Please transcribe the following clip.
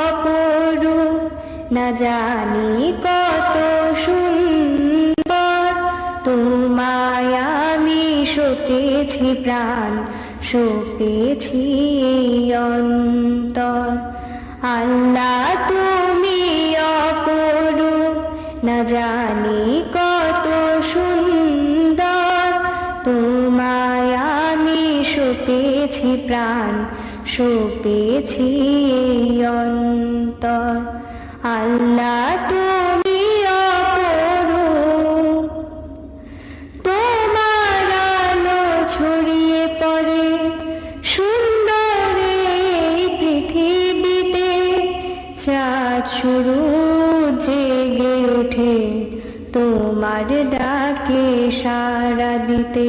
অপরূপ না জানি কত সুন্দর, তোমায় আমি সপেছি প্রাণ, সপেছি এই অন্তর। আল্লাহ তুমি অপরূপ না জানি কত সুন্দর, তোমায় আমি সপেছি প্রাণ, সপেছি এই অন্তর। আল্লাহ তুমি অপরূপ, তোমার আলো ছড়িয়ে পড়ে সুন্দর এই পৃথিবীতে, চাঁদ শুরু জেগে ওঠে তোমার ডাকে সাড়া দিতে।